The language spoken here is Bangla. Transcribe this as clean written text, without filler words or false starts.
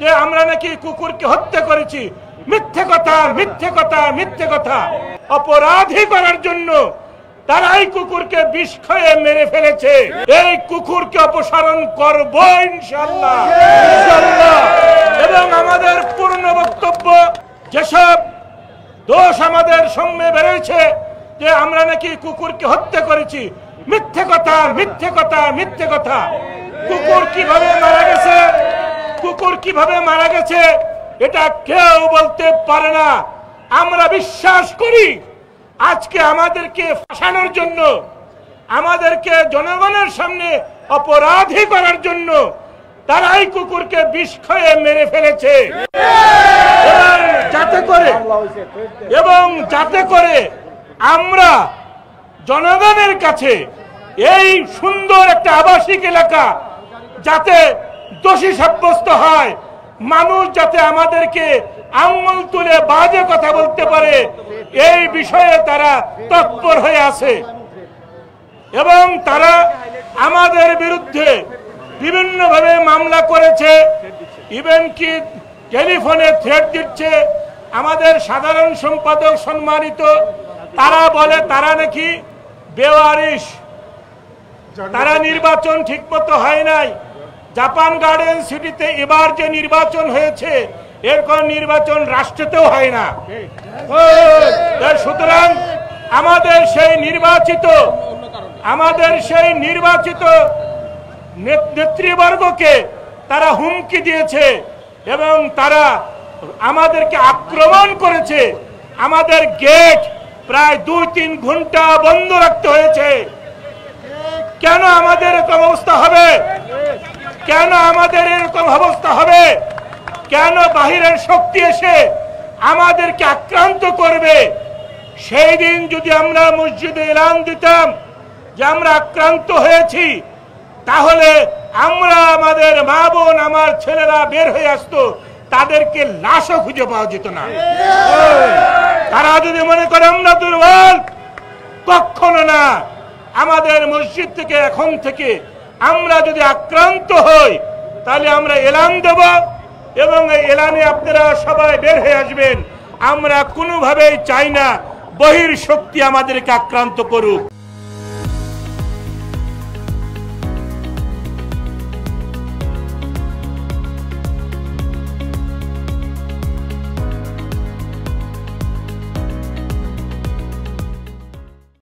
যে আমরা নাকি কুকুরকে হত্যা করেছি। মিথ্যে কথা, মিথ্যে কথা, মিথ্যে কথা। অপরাধী করার জন্য তারাই কুকুরকে বিষ খেয়ে মেরে ফেলেছে। এই কুকুরকে অপসারণ করব ইনশাআল্লাহ, ইনশাআল্লাহ। এবং আমাদের পূর্ণ বক্তব্য, যেসব দোষ আমাদের সামনে বেরোয়েছে যে আমরা নাকি কুকুরকে হত্যা করেছি, মিথ্যে কথা, মিথ্যে কথা, মিথ্যে কথা। কুকুর কিভাবে মারা গেছে, কুকুর কিভাবে মারা গেছে এটা কেউ বলতে পারে না। আমরা বিশ্বাস করি আজকে আমাদেরকে ফাঁসানোর জন্য, আমাদেরকে জনগণের সামনে অপরাধী করার জন্য তারাই কুকুরকে বিষ খেয়ে মেরে ফেলেছে। যাতে করে আমরা জনগণের কাছে এই সুন্দর একটা আবাসিক এলাকা যাতে দোষী সাব্যস্ত হয়, মানুষ যাতে আমাদেরকে আঙুল তুলে বাজে কথা বলতে পারে, এই বিষয়ে তারা তৎপর হয়ে আছে। এবং তারা আমাদের বিরুদ্ধে বিভিন্নভাবে মামলা করেছে, ইভেন কি টেলিফোনে থ্রেট দিচ্ছে। আমাদের সাধারণ সম্পাদক সম্মানিত, তারা বলে তারা নাকি বেওয়ারিশ, তারা নির্বাচন ঠিকমতো হয় নাই। জাপান গার্ডেন সিটিতে এবার যে নির্বাচন হয়েছে, এর কোন নির্বাচন রাষ্ট্রতেও হয় না। সুতরাং আমাদের সেই নির্বাচিত নেতৃবর্গকে তারা হুমকি দিয়েছে এবং তারা আমাদেরকে আক্রমণ করেছে। আমাদের গেট প্রায় 2-3 ঘন্টা বন্ধ রাখতে হয়েছে। কেন আমাদের এরকম অবস্থা হবে? কেন আমাদের এরকম অবস্থা হবে? কেন বাহিরের শক্তি এসে আমাদেরকে আক্রান্ত করবে? সেই দিন যদি আমরা মসজিদে এলান দিতাম যে আমরা আক্রান্ত হয়েছি, তাহলে আমরা, আমাদের মা বোন, আমার ছেলেরা বের হয়ে আসতো, তাদেরকে লাশও খুঁজে পাওয়া যেত না। তারা যদি মনে করে আমরা দুর্বল, কখনো না। আমাদের মসজিদ থেকে এখন থেকে আমরা যদি আক্রান্ত হই, তাহলে আমরা এলান দেব এবং এই এলানে আপনারা সবাই বের হয়ে আসবেন। আমরা কোনোভাবেই চাই না বহির শক্তি আমাদেরকে আক্রান্ত করুক।